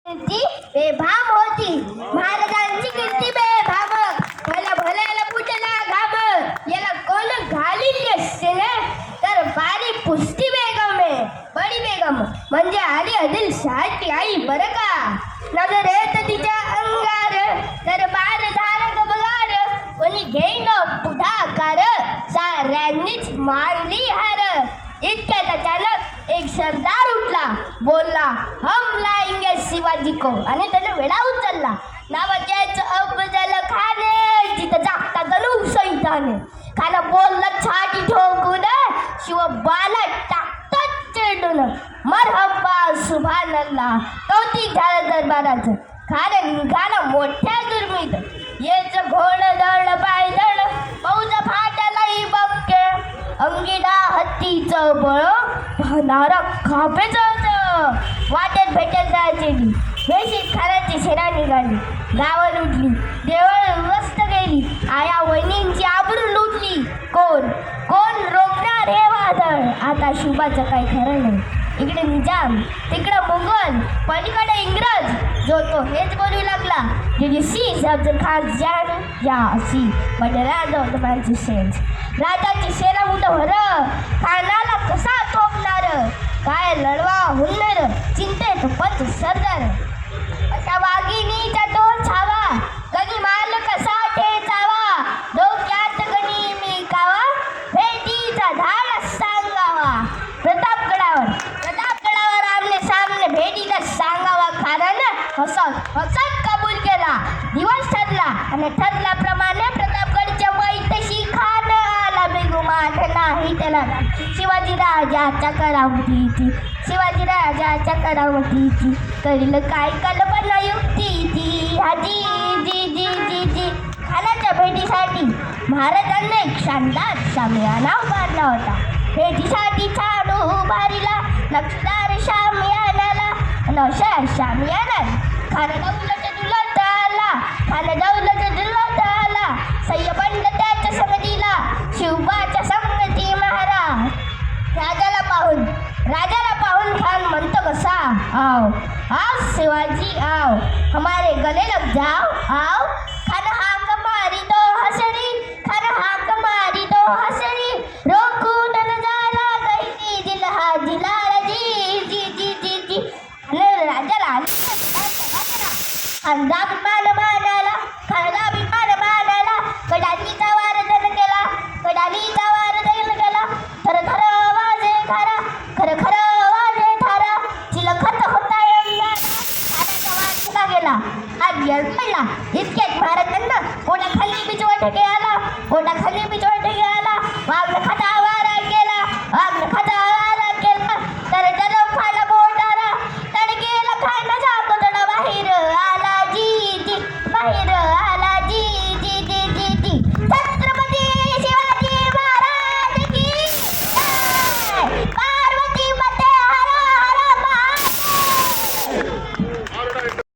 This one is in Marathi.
ती बेभाम होती. महाराजांची कीर्ती बेभाम. भल्या भल्याला पुटला घाम. याला कोण घालील शेणे तर बारी पुष्टी बेगम आहे. बडी बेगम म्हणजे आली आदिल शाहची आई बरं का. नजर येत तिच्या अंगार तर बार धारक बगार. कोणी घेईन पुढाकार साऱ्यांनीच मानली हार. इतक्यात अचानक एक सरदार उठला. बोलला हम लाएंगे शिवाजी को. आणि त्याने वेळा उचलला. नावाच्याच अफजल खाने जिथं जागता गणू सैताने. खानं बोललं छाती ठोकून शिव बाला टाकतात चिरडून. मरहब्बा सुभानल्लाह कौतिक झालं दरबाराचं. खानं निघाला मोठ्या दुर्मीत. येच घोड दळ पाय दळ मौज फाटालाही बक्के. अंगिडा हत्तीचं बळ भानारा खापेच वाटेत भेटत जायची. वेशीत खानाची सेना निघाली. गावं लुटली देवळ मस्त गेली. आया वहिनींची आबरू लुटली. कोण कोण रोखणार हे वादळ. आता शुभाचं काही खरं नाही. इकडे निजाम तिकडे मुघल पलीकडे इंग्रज. जो तो हेच बोलू लागला. Did you see Abdul Khan's jan? Yeah, see. But the land of the man's saints. राजाची सेना मोठं भर. खानाला कसा तोपणार. काय लढवा हुन्नर चिंतेत पंच सरदार. अशा वाघिणीचा तो छावा गणी माल कसा ठेचावा. डोक्यात गणी मी कावा भेटीचा धाड सांगावा. प्रतापगडावर आमने सामने भेटीला सांगावा. खानानं हसत हसत कबूल केला. दिवस ठरला आणि ठरल्याप्रमाणे प्रतापगडच्या पैतशी खान आला. बेगुमान नाही त्याला. शिवाजी राजाच्या करावतीची शिवाजी राजाच्या करावतीची करील काय कल्पना युक्तीची. हाजी जी जी जी जी. खानाच्या भेटीसाठी महाराजांनी एक शानदार शामियाना उभारला होता. भेटीसाठी छान उभारीला नक्षदार शामियानाला. अशा शामियानात खानदौलत दुलत आला. खानदौलत दुलत आला. सय्यबंड त्याच्या संगतीला. शिवबाच्या संगती महाराज. राजाला पाहून खान म्हणतो कसा. आओ आओ शिवाजी आओ हमारे गले लग जाओ आओ. खान हाक मारी तो हसरी. खान हाक मारी तो हसरी. रोखून नजारा गई दिल हाजिला जी जी जी जी जी. राजाला खानदा विमान मानाला. खानदा विमान मानाला. कडालीचा वार धन केला. कडालीचा वार धन केला. थर थर वाजे थारा. खर खर वाजे थारा. चिलखत होता अंगारा. खानाचा वार चुका गेला. हात येळ पडला. इतक्यात महाराजांना पोटाखाली बिचवट आला. पोटाखाली बिचवट